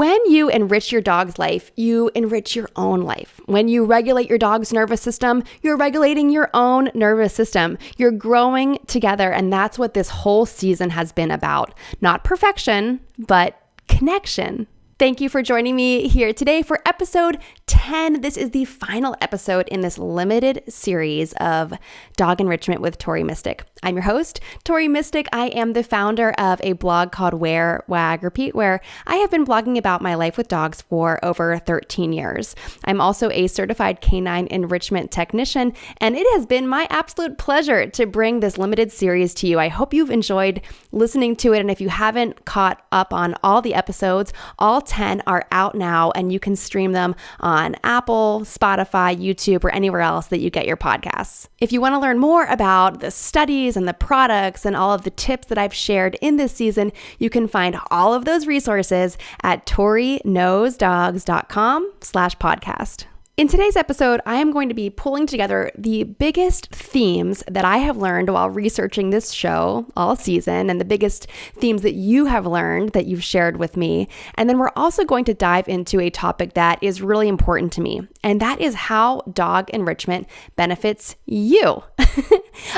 When you enrich your dog's life, you enrich your own life. When you regulate your dog's nervous system, you're regulating your own nervous system. You're growing together, and that's what this whole season has been about. Not perfection, but connection. Thank you for joining me here today for episode 10. This is the final episode in this limited series of Dog Enrichment with Tori Mistick. I'm your host, Tori Mistick. I am the founder of a blog called Wear, Wag, Repeat, where I have been blogging about my life with dogs for over 13 years. I'm also a certified canine enrichment technician, and it has been my absolute pleasure to bring this limited series to you. I hope you've enjoyed listening to it, and if you haven't caught up on all the episodes, all 10 are out now, and you can stream them on Apple, Spotify, YouTube, or anywhere else that you get your podcasts. If you want to learn more about the studies and the products and all of the tips that I've shared in this season, you can find all of those resources at toriknowsdogs.com/podcast. In today's episode, I am going to be pulling together the biggest themes that I have learned while researching this show all season, and the biggest themes that you have learned that you've shared with me. And then we're also going to dive into a topic that is really important to me, and that is how dog enrichment benefits you.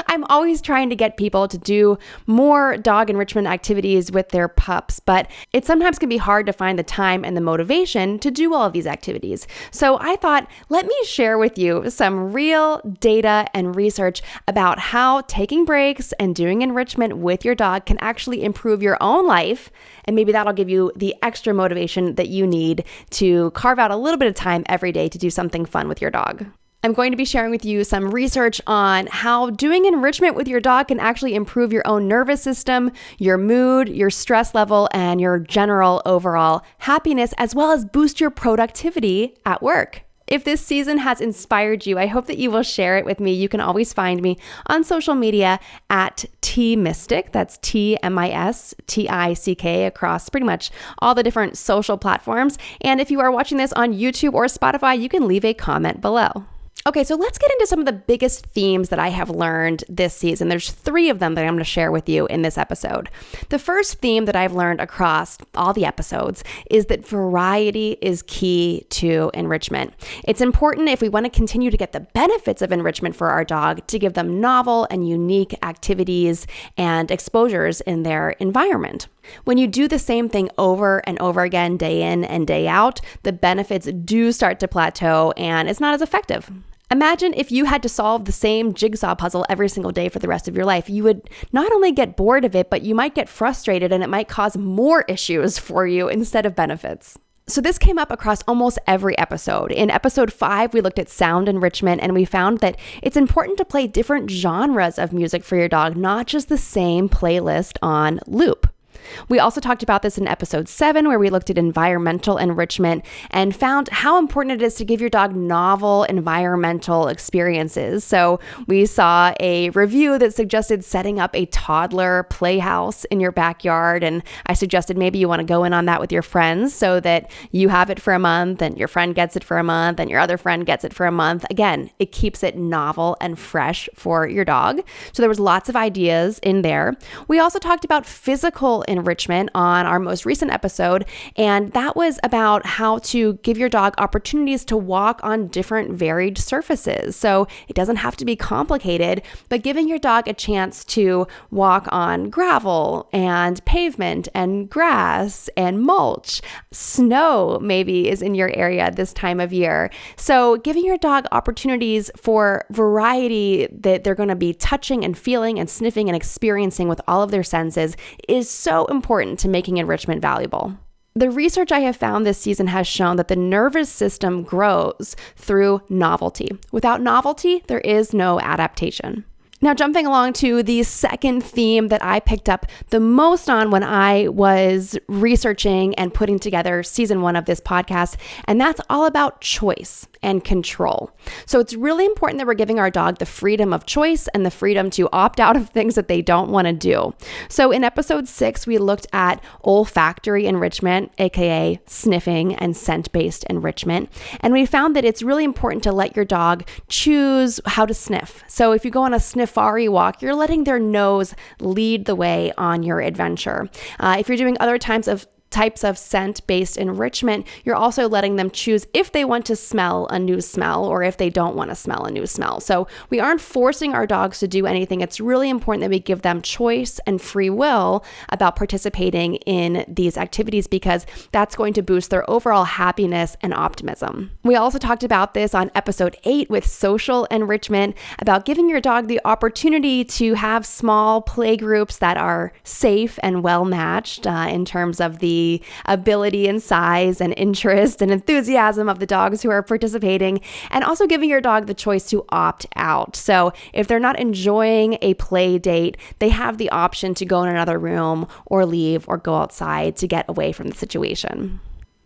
I'm always trying to get people to do more dog enrichment activities with their pups, but it sometimes can be hard to find the time and the motivation to do all of these activities. So I thought, let me share with you some real data and research about how taking breaks and doing enrichment with your dog can actually improve your own life. And maybe that'll give you the extra motivation that you need to carve out a little bit of time every day to do something fun with your dog. I'm going to be sharing with you some research on how doing enrichment with your dog can actually improve your own nervous system, your mood, your stress level, and your general overall happiness, as well as boost your productivity at work. If this season has inspired you, I hope that you will share it with me. You can always find me on social media at tmistick. That's TMISTICK across pretty much all the different social platforms. And if you are watching this on YouTube or Spotify, you can leave a comment below. Okay, so let's get into some of the biggest themes that I have learned this season. There's 3 of them that I'm going to share with you in this episode. The first theme that I've learned across all the episodes is that variety is key to enrichment. It's important, if we want to continue to get the benefits of enrichment for our dog, to give them novel and unique activities and exposures in their environment. When you do the same thing over and over again, day in and day out, the benefits do start to plateau and it's not as effective. Imagine if you had to solve the same jigsaw puzzle every single day for the rest of your life. You would not only get bored of it, but you might get frustrated, and it might cause more issues for you instead of benefits. So this came up across almost every episode. In episode 5, we looked at sound enrichment, and we found that it's important to play different genres of music for your dog, not just the same playlist on loop. We also talked about this in episode 7, where we looked at environmental enrichment and found how important it is to give your dog novel environmental experiences. So we saw a review that suggested setting up a toddler playhouse in your backyard, and I suggested maybe you want to go in on that with your friends so that you have it for a month and your friend gets it for a month and your other friend gets it for a month. Again, it keeps it novel and fresh for your dog. So there was lots of ideas in there. We also talked about physical enrichment on our most recent episode, and that was about how to give your dog opportunities to walk on different varied surfaces. So it doesn't have to be complicated, but giving your dog a chance to walk on gravel and pavement and grass and mulch. Snow maybe is in your area this time of year. So giving your dog opportunities for variety that they're going to be touching and feeling and sniffing and experiencing with all of their senses is so important to making enrichment valuable. The research I have found this season has shown that the nervous system grows through novelty. Without novelty, there is no adaptation. Now, jumping along to the second theme that I picked up the most on when I was researching and putting together season 1 of this podcast, and that's all about choice and control. So it's really important that we're giving our dog the freedom of choice and the freedom to opt out of things that they don't want to do. So in episode 6, we looked at olfactory enrichment, aka sniffing and scent-based enrichment. And we found that it's really important to let your dog choose how to sniff. So if you go on a sniffari walk, you're letting their nose lead the way on your adventure. If you're doing other types of types of scent-based enrichment, you're also letting them choose if they want to smell a new smell or if they don't want to smell a new smell. So we aren't forcing our dogs to do anything. It's really important that we give them choice and free will about participating in these activities because that's going to boost their overall happiness and optimism. We also talked about this on episode 8 with social enrichment, about giving your dog the opportunity to have small play groups that are safe and well matched in terms of the ability and size and interest and enthusiasm of the dogs who are participating, and also giving your dog the choice to opt out. So if they're not enjoying a play date, they have the option to go in another room or leave or go outside to get away from the situation.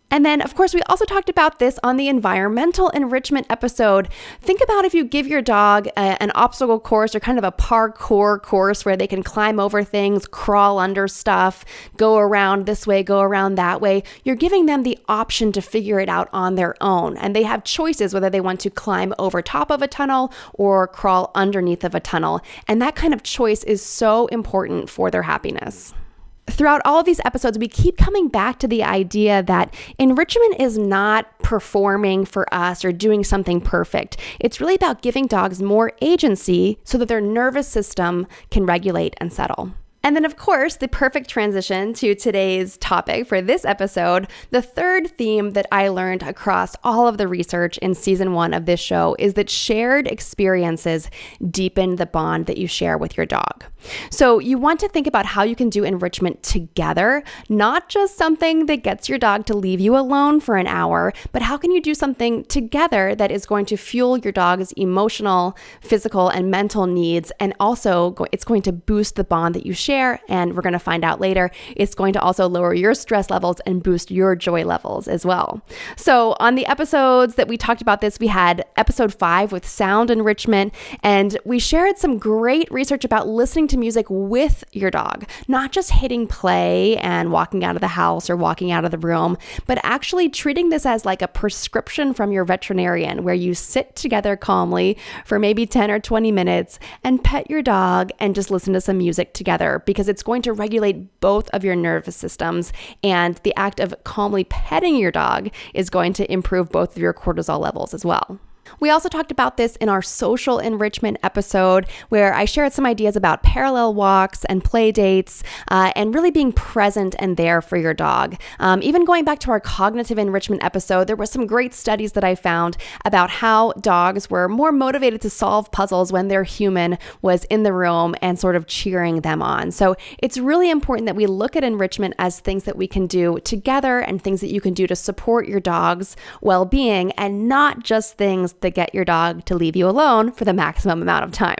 And then, of course, we also talked about this on the environmental enrichment episode. Think about if you give your dog an obstacle course or kind of a parkour course where they can climb over things, crawl under stuff, go around this way, go around that way. You're giving them the option to figure it out on their own. And they have choices whether they want to climb over top of a tunnel or crawl underneath of a tunnel. And that kind of choice is so important for their happiness. Throughout all of these episodes, we keep coming back to the idea that enrichment is not performing for us or doing something perfect. It's really about giving dogs more agency so that their nervous system can regulate and settle. And then, of course, the perfect transition to today's topic for this episode, the third theme that I learned across all of the research in season 1 of this show is that shared experiences deepen the bond that you share with your dog. So you want to think about how you can do enrichment together, not just something that gets your dog to leave you alone for an hour, but how can you do something together that is going to fuel your dog's emotional, physical, and mental needs, and also it's going to boost the bond that you share. And we're going to find out later, it's going to also lower your stress levels and boost your joy levels as well. So on the episodes that we talked about this, we had episode 5 with sound enrichment, and we shared some great research about listening to music with your dog, not just hitting play and walking out of the house or walking out of the room, but actually treating this as like a prescription from your veterinarian where you sit together calmly for maybe 10 or 20 minutes and pet your dog and just listen to some music together, because it's going to regulate both of your nervous systems, and the act of calmly petting your dog is going to improve both of your cortisol levels as well. We also talked about this in our social enrichment episode where I shared some ideas about parallel walks and play dates and really being present and there for your dog. Even going back to our cognitive enrichment episode, there were some great studies that I found about how dogs were more motivated to solve puzzles when their human was in the room and sort of cheering them on. So it's really important that we look at enrichment as things that we can do together and things that you can do to support your dog's well-being, and not just things that get your dog to leave you alone for the maximum amount of time.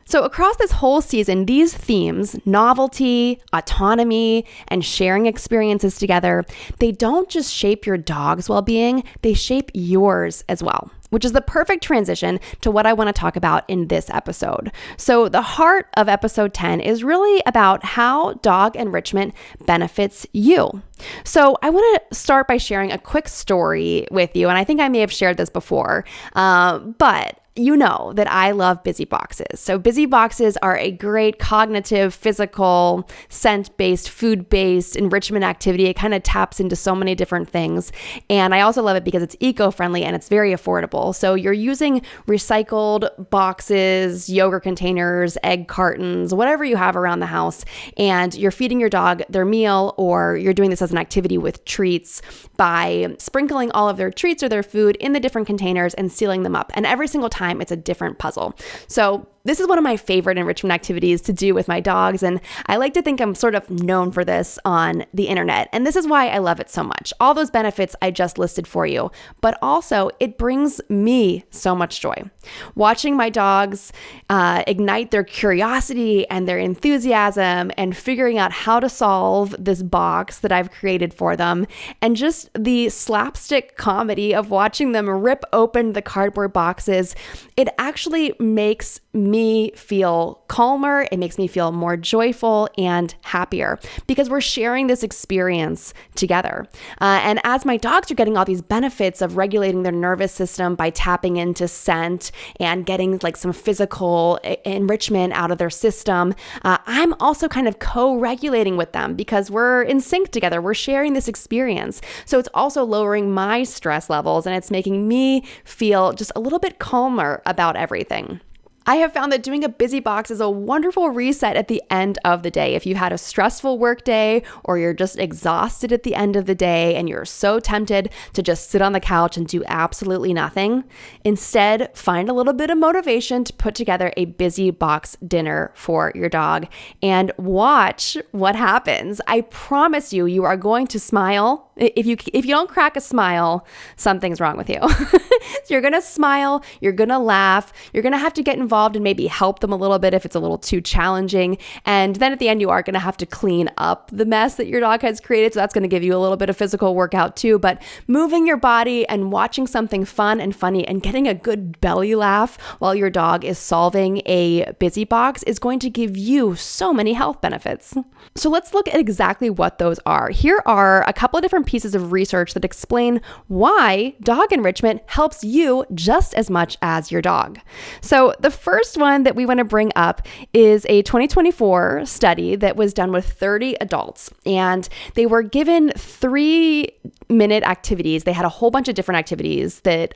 So across this whole season, these themes, novelty, autonomy, and sharing experiences together, they don't just shape your dog's well-being, they shape yours as well, which is the perfect transition to what I want to talk about in this episode. So the heart of episode 10 is really about how dog enrichment benefits you. So I want to start by sharing a quick story with you, and I think I may have shared this before, but you know that I love busy boxes. So busy boxes are a great cognitive, physical, scent-based, food-based enrichment activity. It kind of taps into so many different things. And I also love it because it's eco-friendly and it's very affordable. So you're using recycled boxes, yogurt containers, egg cartons, whatever you have around the house, and you're feeding your dog their meal, or you're doing this as an activity with treats by sprinkling all of their treats or their food in the different containers and sealing them up. And every single time it's a different puzzle. So this is one of my favorite enrichment activities to do with my dogs, and I like to think I'm sort of known for this on the internet, and this is why I love it so much. All those benefits I just listed for you, but also it brings me so much joy. Watching my dogs ignite their curiosity and their enthusiasm and figuring out how to solve this box that I've created for them, and just the slapstick comedy of watching them rip open the cardboard boxes, it actually makes me feel calmer. It makes me feel more joyful and happier because we're sharing this experience together. And as my dogs are getting all these benefits of regulating their nervous system by tapping into scent and getting like some physical enrichment out of their system, I'm also kind of co-regulating with them because we're in sync together. We're sharing this experience. So it's also lowering my stress levels and it's making me feel just a little bit calmer about everything. I have found that doing a busy box is a wonderful reset at the end of the day. If you had a stressful work day or you're just exhausted at the end of the day and you're so tempted to just sit on the couch and do absolutely nothing, instead find a little bit of motivation to put together a busy box dinner for your dog and watch what happens. I promise you, you are going to smile. If you don't crack a smile, something's wrong with you. So you're going to smile, you're going to laugh, you're going to have to get involved and maybe help them a little bit if it's a little too challenging. And then at the end, you are going to have to clean up the mess that your dog has created. So that's going to give you a little bit of physical workout too. But moving your body and watching something fun and funny and getting a good belly laugh while your dog is solving a busy box is going to give you so many health benefits. So let's look at exactly what those are. Here are a couple of different pieces of research that explain why dog enrichment helps you just as much as your dog. So the first one that we want to bring up is a 2024 study that was done with 30 adults, and they were given 3-minute activities. They had a whole bunch of different activities that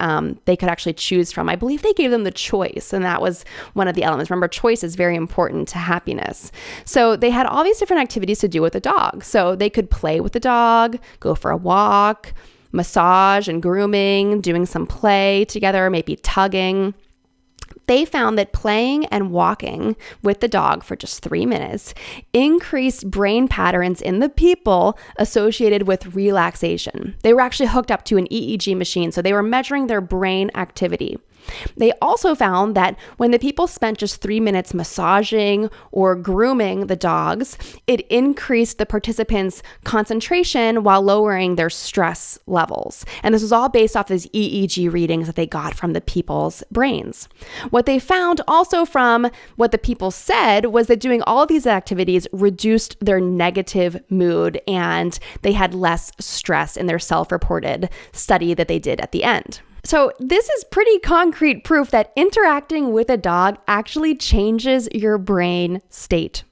they could actually choose from. I believe they gave them the choice, and that was one of the elements. Remember, choice is very important to happiness. So they had all these different activities to do with the dog. So they could play with the dog, go for a walk, massage and grooming, doing some play together, maybe tugging. They found that playing and walking with the dog for just 3 minutes increased brain patterns in the people associated with relaxation. They were actually hooked up to an EEG machine, so they were measuring their brain activity. They also found that when the people spent just 3 minutes massaging or grooming the dogs, it increased the participants' concentration while lowering their stress levels. And this was all based off these EEG readings that they got from the people's brains. What they found also from what the people said was that doing all of these activities reduced their negative mood and they had less stress in their self-reported study that they did at the end. So this is pretty concrete proof that interacting with a dog actually changes your brain state.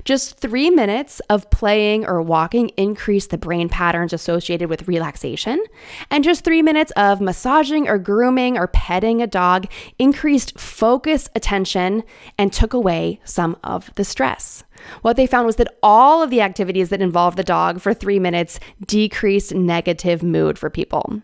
Just 3 minutes of playing or walking increased the brain patterns associated with relaxation, and just 3 minutes of massaging or grooming or petting a dog increased focus, attention, and took away some of the stress. What they found was that all of the activities that involved the dog for 3 minutes decreased negative mood for people.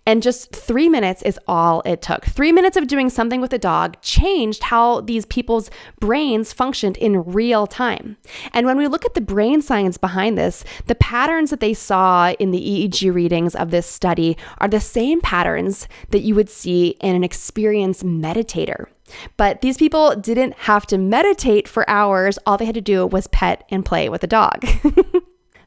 And just 3 minutes is all it took. 3 minutes of doing something with a dog changed how these people's brains functioned in real time. And when we look at the brain science behind this, the patterns that they saw in the EEG readings of this study are the same patterns that you would see in an experienced meditator. But these people didn't have to meditate for hours. All they had to do was pet and play with a dog.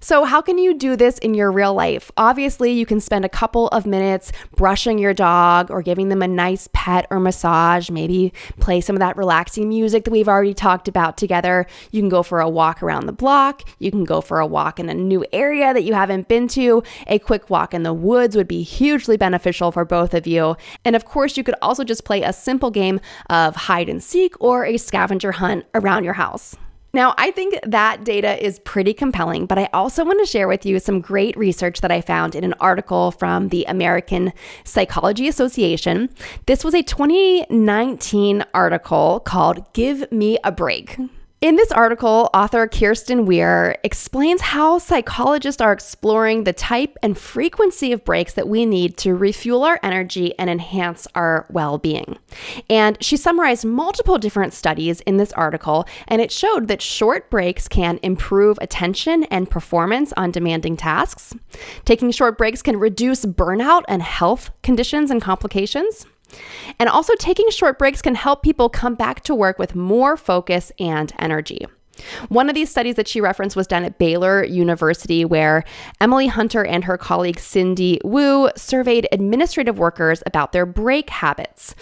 So how can you do this in your real life? Obviously, you can spend a couple of minutes brushing your dog or giving them a nice pet or massage, maybe play some of that relaxing music that we've already talked about together. You can go for a walk around the block. You can go for a walk in a new area that you haven't been to. A quick walk in the woods would be hugely beneficial for both of you. And of course, you could also just play a simple game of hide and seek or a scavenger hunt around your house. Now, I think that data is pretty compelling, but I also want to share with you some great research that I found in an article from the American Psychology Association. This was a 2019 article called "Give Me a Break." In this article, author Kirsten Weir explains how psychologists are exploring the type and frequency of breaks that we need to refuel our energy and enhance our well-being. And she summarized multiple different studies in this article, and it showed that short breaks can improve attention and performance on demanding tasks. Taking short breaks can reduce burnout and health conditions and complications. And also taking short breaks can help people come back to work with more focus and energy. One of these studies that she referenced was done at Baylor University, where Emily Hunter and her colleague Cindy Wu surveyed administrative workers about their break habits.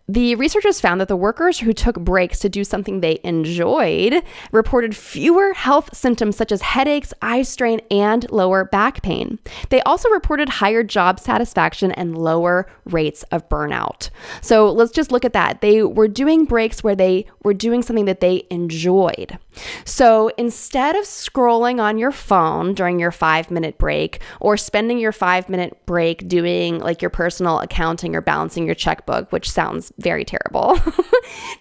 The researchers found that the workers who took breaks to do something they enjoyed reported fewer health symptoms such as headaches, eye strain, and lower back pain. They also reported higher job satisfaction and lower rates of burnout. So let's just look at that. They were doing breaks where they were doing something that they enjoyed. So instead of scrolling on your phone during your 5-minute break or spending your 5-minute break doing like your personal accounting or balancing your checkbook, which sounds very terrible,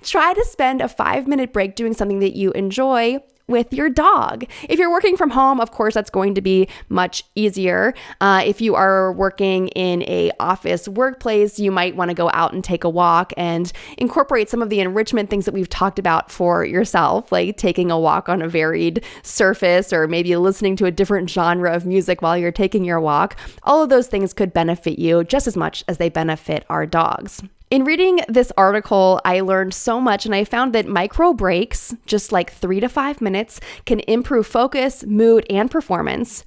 try to spend a 5-minute break doing something that you enjoy with your dog. If you're working from home, of course, that's going to be much easier. If you are working in a office workplace, you might want to go out and take a walk and incorporate some of the enrichment things that we've talked about for yourself, like taking a walk on a varied surface or maybe listening to a different genre of music while you're taking your walk. All of those things could benefit you just as much as they benefit our dogs. In reading this article, I learned so much, and I found that micro breaks, just like 3 to 5 minutes, can improve focus, mood, and performance,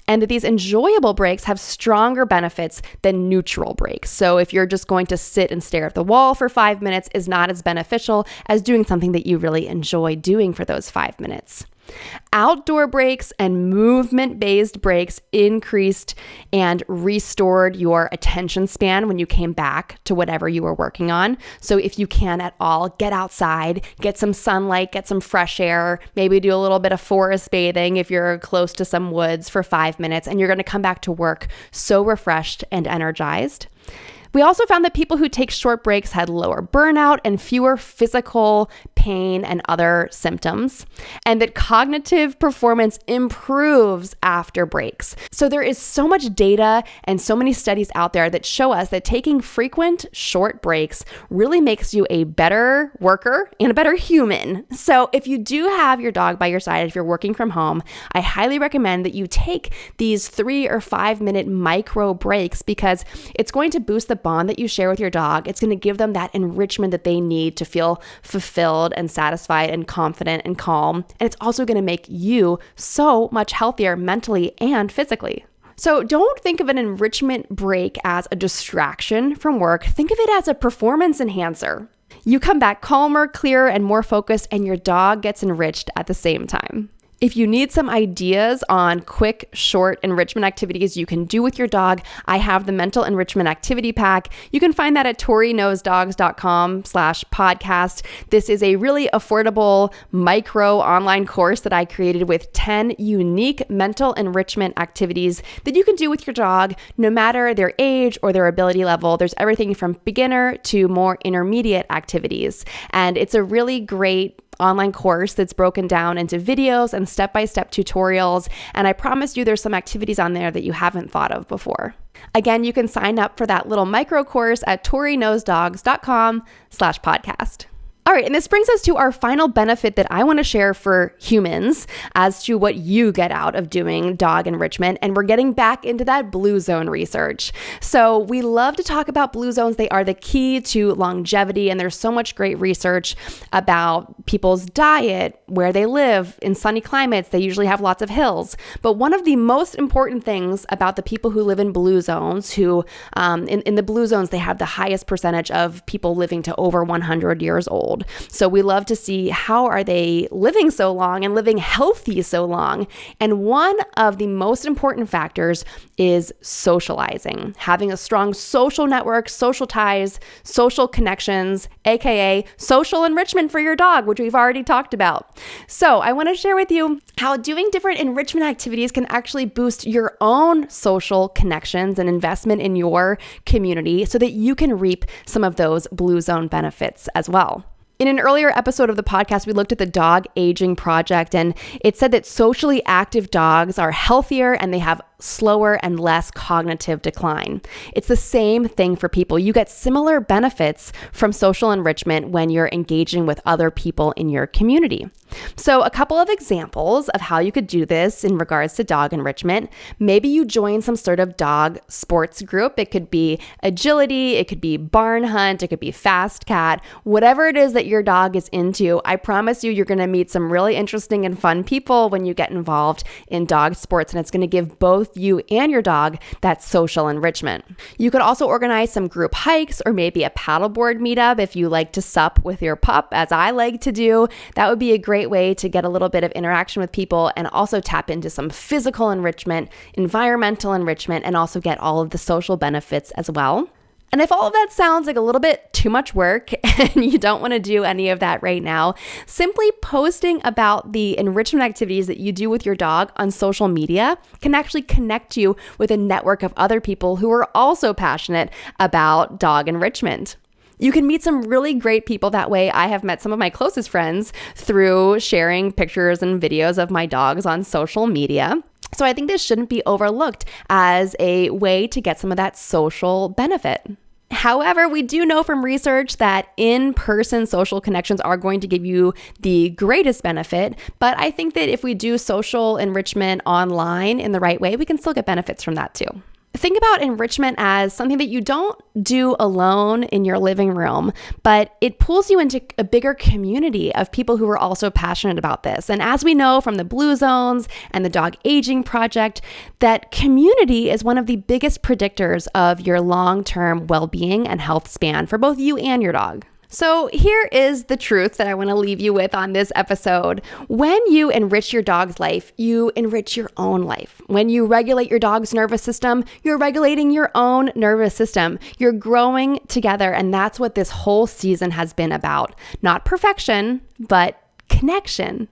and that these enjoyable breaks have stronger benefits than neutral breaks. So if you're just going to sit and stare at the wall for 5 minutes is not as beneficial as doing something that you really enjoy doing for those 5 minutes. Outdoor breaks and movement-based breaks increased and restored your attention span when you came back to whatever you were working on. So if you can at all, get outside, get some sunlight, get some fresh air, maybe do a little bit of forest bathing if you're close to some woods for 5 minutes, and you're going to come back to work so refreshed and energized. We also found that people who take short breaks had lower burnout and fewer physical pain and other symptoms, and that cognitive performance improves after breaks. So there is so much data and so many studies out there that show us that taking frequent short breaks really makes you a better worker and a better human. So if you do have your dog by your side, if you're working from home, I highly recommend that you take these 3 or 5 minute micro breaks because it's going to boost the bond that you share with your dog. It's going to give them that enrichment that they need to feel fulfilled and satisfied and confident and calm. And it's also going to make you so much healthier mentally and physically. So don't think of an enrichment break as a distraction from work. Think of it as a performance enhancer. You come back calmer, clearer, and more focused, and your dog gets enriched at the same time. If you need some ideas on quick, short enrichment activities you can do with your dog, I have the Mental Enrichment Activity Pack. You can find that at toriknowsdogs.com/podcast. This is a really affordable micro online course that I created with 10 unique mental enrichment activities that you can do with your dog, no matter their age or their ability level. There's everything from beginner to more intermediate activities. And it's a really great online course that's broken down into videos and step-by-step tutorials. And I promise you there's some activities on there that you haven't thought of before. Again, you can sign up for that little micro course at toriknowsdogs.com/podcast. All right, and this brings us to our final benefit that I want to share for humans as to what you get out of doing dog enrichment. And we're getting back into that blue zone research. So we love to talk about blue zones. They are the key to longevity, and there's so much great research about people's diet, where they live. In sunny climates, they usually have lots of hills. But one of the most important things about the people who live in blue zones, who in the blue zones, they have the highest percentage of people living to over 100 years old. So we love to see how are they living so long and living healthy so long. And one of the most important factors is socializing, having a strong social network, social ties, social connections, aka social enrichment for your dog, which we've already talked about. So I want to share with you how doing different enrichment activities can actually boost your own social connections and investment in your community so that you can reap some of those blue zone benefits as well. In an earlier episode of the podcast, we looked at the Dog Aging Project, and it said that socially active dogs are healthier and they have slower and less cognitive decline. It's the same thing for people. You get similar benefits from social enrichment when you're engaging with other people in your community. So a couple of examples of how you could do this in regards to dog enrichment. Maybe you join some sort of dog sports group. It could be agility, it could be barn hunt, it could be fast cat, whatever it is that your dog is into. I promise you, you're going to meet some really interesting and fun people when you get involved in dog sports, and it's going to give both you and your dog that social enrichment. You could also organize some group hikes or maybe a paddleboard meetup if you like to sup with your pup, as I like to do. That would be a great way to get a little bit of interaction with people and also tap into some physical enrichment, environmental enrichment, and also get all of the social benefits as well. And if all of that sounds like a little bit too much work and you don't want to do any of that right now, simply posting about the enrichment activities that you do with your dog on social media can actually connect you with a network of other people who are also passionate about dog enrichment. You can meet some really great people that way. I have met some of my closest friends through sharing pictures and videos of my dogs on social media. So I think this shouldn't be overlooked as a way to get some of that social benefit. However, we do know from research that in-person social connections are going to give you the greatest benefit, but I think that if we do social enrichment online in the right way, we can still get benefits from that too. Think about enrichment as something that you don't do alone in your living room, but it pulls you into a bigger community of people who are also passionate about this. And as we know from the Blue Zones and the Dog Aging Project, that community is one of the biggest predictors of your long-term well-being and health span for both you and your dog. So here is the truth that I want to leave you with on this episode. When you enrich your dog's life, you enrich your own life. When you regulate your dog's nervous system, you're regulating your own nervous system. You're growing together, and that's what this whole season has been about. Not perfection, but connection.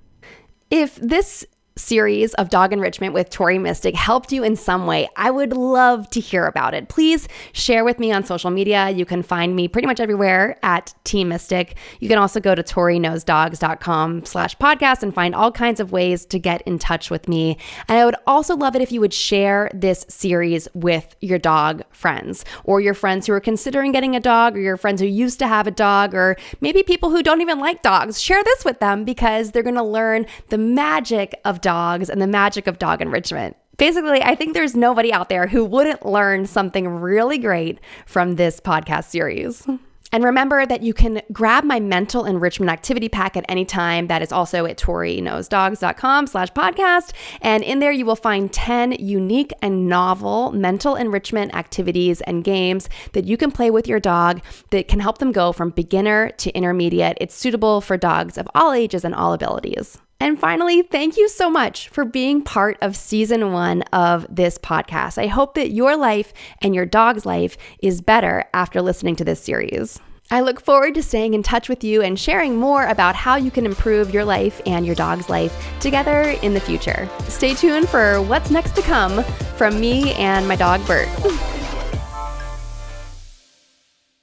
If this series of dog enrichment with Tori Mistick helped you in some way, I would love to hear about it. Please share with me on social media. You can find me pretty much everywhere at Mistick. You can also go to toriknowsdogs.com/podcast and find all kinds of ways to get in touch with me. And I would also love it if you would share this series with your dog friends or your friends who are considering getting a dog, or your friends who used to have a dog, or maybe people who don't even like dogs. Share this with them because they're going to learn the magic of dogs and the magic of dog enrichment. Basically, I think there's nobody out there who wouldn't learn something really great from this podcast series. And remember that you can grab my mental enrichment activity pack at any time. That is also at toriknowsdogs.com/podcast. And in there, you will find 10 unique and novel mental enrichment activities and games that you can play with your dog that can help them go from beginner to intermediate. It's suitable for dogs of all ages and all abilities. And finally, thank you so much for being part of season 1 of this podcast. I hope that your life and your dog's life is better after listening to this series. I look forward to staying in touch with you and sharing more about how you can improve your life and your dog's life together in the future. Stay tuned for what's next to come from me and my dog, Bert.